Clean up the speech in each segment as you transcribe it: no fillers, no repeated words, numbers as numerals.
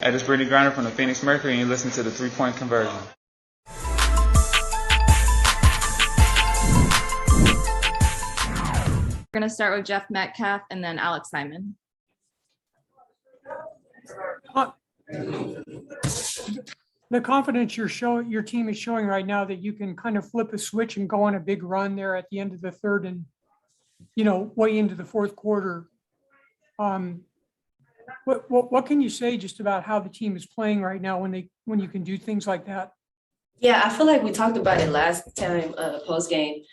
Hey, this is Brittney Griner from the Phoenix Mercury, and you listen to the 3-Point Conversion. We're going to start with Jeff Metcalf and then Alex Simon. The confidence your team is showing right now that you can kind of flip a switch and go on a big run there at the end of the third and, way into the fourth quarter. What can you say just about how the team is playing right now when you can do things like that? Yeah, I feel like we talked about it last time post game,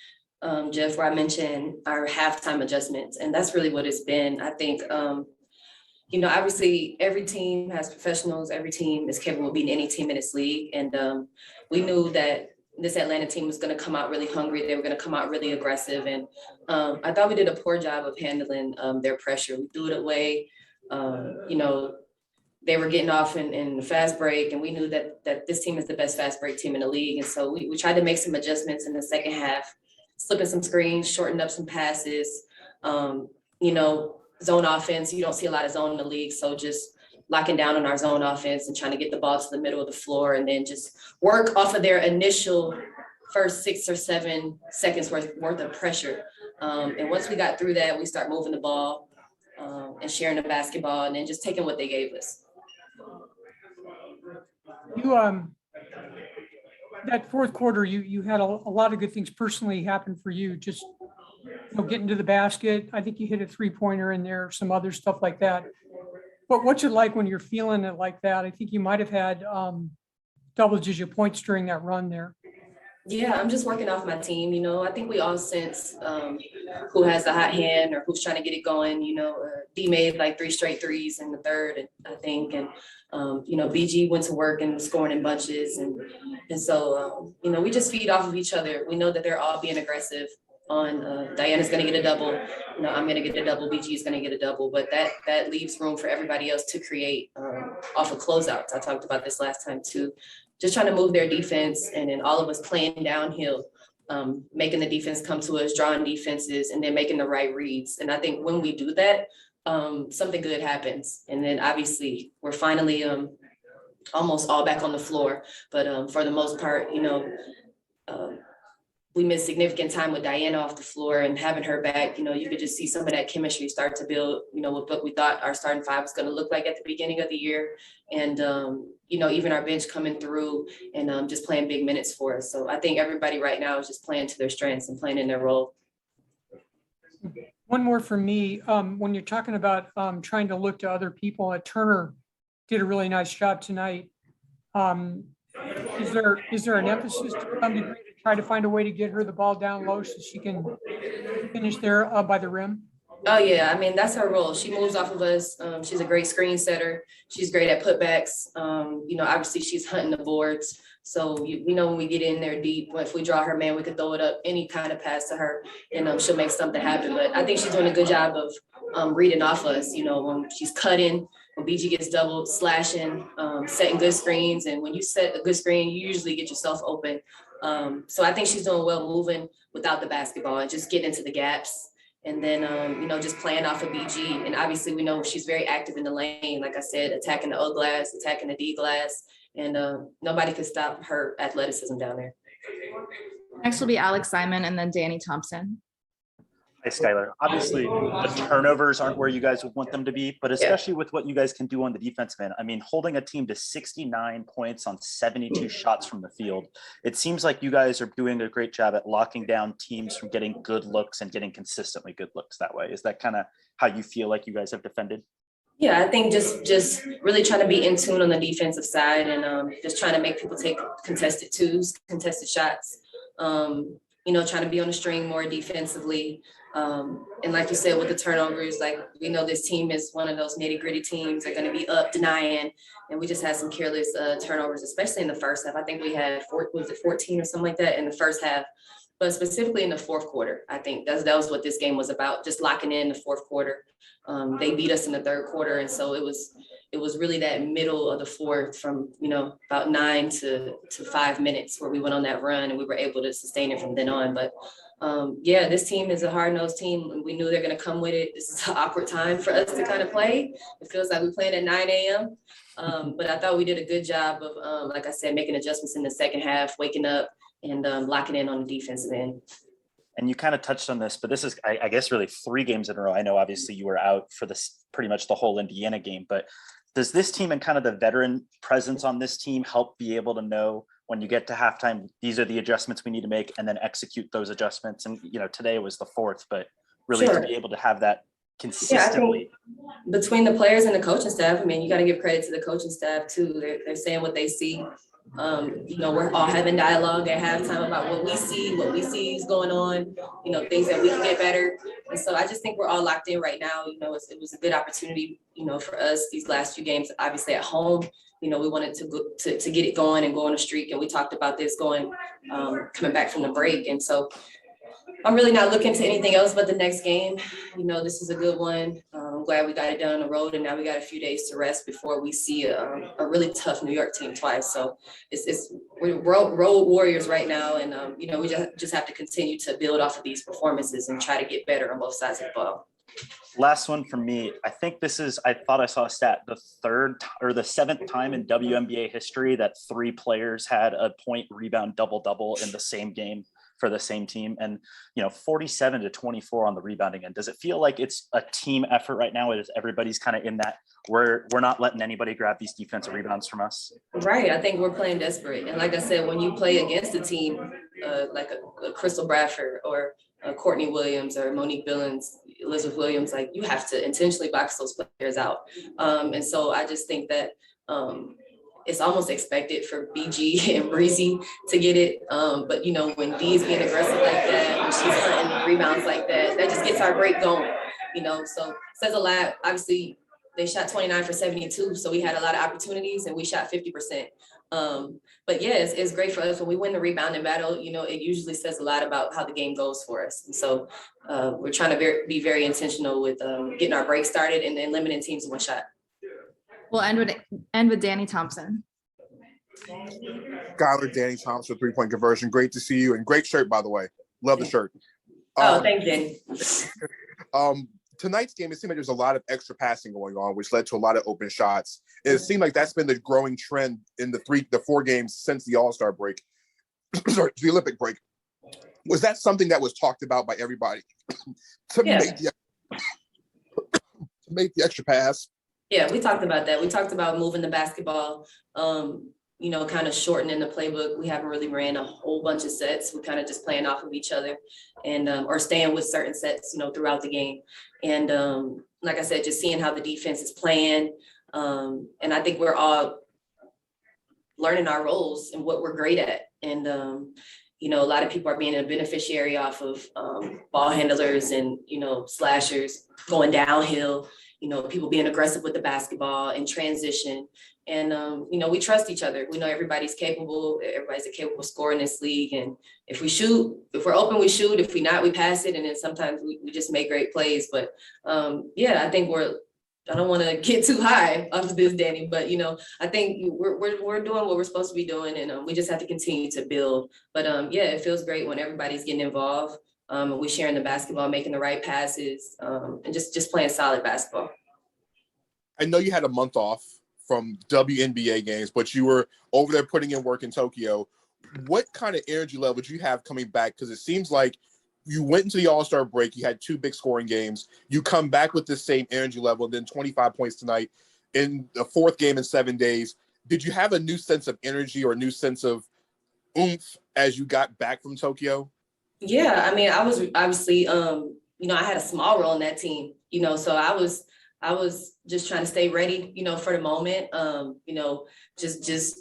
Jeff, where I mentioned our halftime adjustments, and that's really what it's been. I think, obviously every team has professionals. Every team is capable of beating any team in this league, and we knew that this Atlanta team was going to come out really hungry. They were going to come out really aggressive, and I thought we did a poor job of handling their pressure. We threw it away. They were getting off in the fast break, and we knew that this team is the best fast break team in the league. And so we tried to make some adjustments in the second half, slipping some screens, shortened up some passes, zone offense. You don't see a lot of zone in the league. So just locking down on our zone offense and trying to get the ball to the middle of the floor and then just work off of their initial first 6 or 7 seconds worth of pressure. And once we got through that, we start moving the ball and sharing the basketball and then just taking what they gave us. That fourth quarter, you had a lot of good things personally happen for you. Just getting to the basket. I think you hit a 3-pointer in there, some other stuff like that. But what's it like when you're feeling it like that? I think you might have had double-digit points during that run there. Yeah, I'm just working off my team. I think we all sense who has the hot hand or who's trying to get it going. D made like 3 straight threes in the third, I think, and BG went to work and was scoring in bunches, and so we just feed off of each other. We know that they're all being aggressive. On Diana's going to get a double. I'm going to get a double. BG is going to get a double, but that leaves room for everybody else to create off of closeouts. I talked about this last time too. Just trying to move their defense, and then all of us playing downhill, making the defense come to us, drawing defenses, and then making the right reads. And I think when we do that, something good happens. And then obviously we're finally almost all back on the floor. But for the most part, we missed significant time with Diana off the floor, and having her back, you could just see some of that chemistry start to build, what we thought our starting 5 was going to look like at the beginning of the year. And, even our bench coming through and just playing big minutes for us. So I think everybody right now is just playing to their strengths and playing in their role. One more from me. When you're talking about trying to look to other people, Turner did a really nice job tonight. Is there an emphasis to some degree to try to find a way to get her the ball down low so she can finish there by the rim? Oh yeah, I mean, that's her role. She moves off of us. She's a great screen setter. She's great at putbacks. Obviously she's hunting the boards. So we know when we get in there deep, if we draw her man, we could throw it up, any kind of pass to her, and she'll make something happen. But I think she's doing a good job of reading off us. When she's cutting, when BG gets doubled, slashing, setting good screens. And when you set a good screen, you usually get yourself open. So I think she's doing well moving without the basketball and just getting into the gaps. And then, just playing off of BG. And obviously we know she's very active in the lane. Like I said, attacking the O glass, attacking the D glass, and nobody could stop her athleticism down there. Next will be Alex Simon and then Danny Thompson. Hi, Skylar. Obviously, the turnovers aren't where you guys would want them to be, but especially with what you guys can do on the defense end. I mean, holding a team to 69 points on 72 shots from the field, it seems like you guys are doing a great job at locking down teams from getting good looks and getting consistently good looks that way. Is that kind of how you feel like you guys have defended? Yeah, I think just really trying to be in tune on the defensive side and just trying to make people take contested twos, contested shots, trying to be on the string more defensively. And like you said, with the turnovers, like we know this team is one of those nitty gritty teams. They're going to be up denying, and we just had some careless turnovers, especially in the first half. I think we had 14 or something like that in the first half, but specifically in the fourth quarter. I think that was what this game was about, just locking in the fourth quarter. They beat us in the third quarter, and so it was really that middle of the fourth from about 9 to 5 minutes where we went on that run, and we were able to sustain it from then on. But yeah, this team is a hard-nosed team, and we knew they're going to come with it. This is an awkward time for us to kind of play. It feels like we played at 9 a.m. But I thought we did a good job of, like I said, making adjustments in the second half, waking up and locking in on the defensive end. And you kind of touched on this, but this is, I guess, really 3 games in a row. I know obviously you were out for this pretty much the whole Indiana game, but does this team and kind of the veteran presence on this team help be able to know when you get to halftime, these are the adjustments we need to make, and then execute those adjustments? And, you know, today was the 4th, but really Sure. to be able to have that consistently. Yeah, I think between the players and the coaching staff, I mean, you got to give credit to the coaching staff too. They're saying what they see. You know, we're all having dialogue at halftime about what we see is going on, you know, things that we can get better. And so I just think we're all locked in right now. You know, it was a good opportunity, you know, for us these last few games, obviously at home. You know, we wanted to get it going and go on a streak. And we talked about this coming back from the break. And so I'm really not looking to anything else but the next game. You know, this is a good one. I'm glad we got it done on the road, and now we got a few days to rest before we see a really tough New York team twice. So we're road warriors right now, and you know, we just have to continue to build off of these performances and try to get better on both sides of the ball. Last one from me. I think this is, I thought I saw a stat, the 7th time in WNBA history that 3 players had a point, rebound, double in the same game for the same team. And, you know, 47-24 on the rebounding end. Does it feel like it's a team effort right now? Is everybody's kind of in that, we're not letting anybody grab these defensive rebounds from us? Right. I think we're playing desperate. And like I said, when you play against a team like a Crystal Bradford or Courtney Williams or Monique Billings, Elizabeth Williams, like you have to intentionally box those players out. And so I just think that it's almost expected for BG and Breezy to get it. But, you know, when Dee's being aggressive like that, when she's hunting rebounds like that, that just gets our break going, you know. So says a lot. Obviously, they shot 29 for 72, so we had a lot of opportunities and we shot 50%. But yeah, it's great for us when we win the rebounding battle. You know, it usually says a lot about how the game goes for us. And so we're trying to be very intentional with getting our break started and then limiting teams to one shot. We'll end with Danny Thompson. Skylar, Danny Thompson, 3-point conversion. Great to see you, and great shirt, by the way. Love the shirt. Thanks, Danny. Tonight's game, it seemed like there's a lot of extra passing going on, which led to a lot of open shots. It seemed like that's been the growing trend in the 4 games since the All-Star break, sorry, the Olympic break. Was that something that was talked about by everybody to make the extra pass? Yeah, we talked about that. We talked about moving the basketball, you know, kind of shortening the playbook. We haven't really ran a whole bunch of sets. We're kind of just playing off of each other and or staying with certain sets, you know, throughout the game. And like I said, just seeing how the defense is playing. And I think we're all learning our roles and what we're great at. And, you know, a lot of people are being a beneficiary off of ball handlers and, you know, slashers going downhill. You know, people being aggressive with the basketball and transition. And, you know, we trust each other. We know everybody's capable. Everybody's a capable scorer in this league. And if we shoot, if we're open, we shoot. If we're not, we pass it. And then sometimes we just make great plays. But yeah, I think I don't want to get too high off of this, Danny, but, you know, I think we're doing what we're supposed to be doing. And we just have to continue to build. But yeah, it feels great when everybody's getting involved. And we're sharing the basketball, making the right passes, and just playing solid basketball. I know you had a month off from WNBA games, but you were over there putting in work in Tokyo. What kind of energy level do you have coming back? Because it seems like you went into the All-Star break, you had 2 big scoring games, you come back with the same energy level, and then 25 points tonight in the 4th game in 7 days. Did you have a new sense of energy or a new sense of oomph as you got back from Tokyo? Yeah, I mean, I was obviously, you know, I had a small role in that team, you know, so I was just trying to stay ready, you know, for the moment, you know, just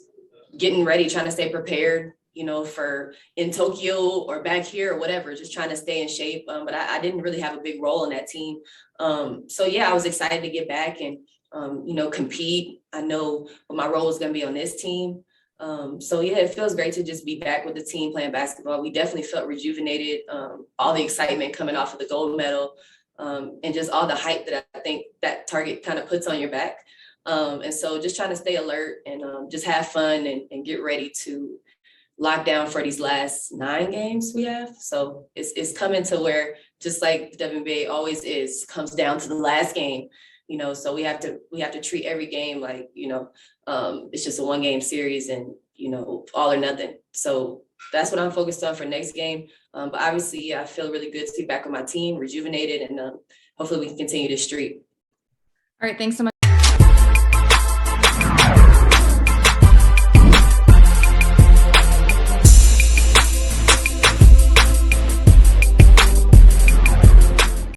getting ready, trying to stay prepared, you know, for in Tokyo or back here or whatever, just trying to stay in shape. But I didn't really have a big role in that team. So yeah, I was excited to get back and, you know, compete. I know what my role is going to be on this team. So yeah, it feels great to just be back with the team playing basketball. We definitely felt rejuvenated, all the excitement coming off of the gold medal, and just all the hype that I think that target kind of puts on your back. And so just trying to stay alert and just have fun and get ready to locked down for these last 9 games we have. So it's coming to where, just like the WNBA always is, comes down to the last game, you know, so we have to treat every game like, you know, it's just a 1-game series and, you know, all or nothing. So that's what I'm focused on for next game. But obviously, yeah, I feel really good to be back with my team, rejuvenated, and hopefully we can continue this streak. All right, thanks so much.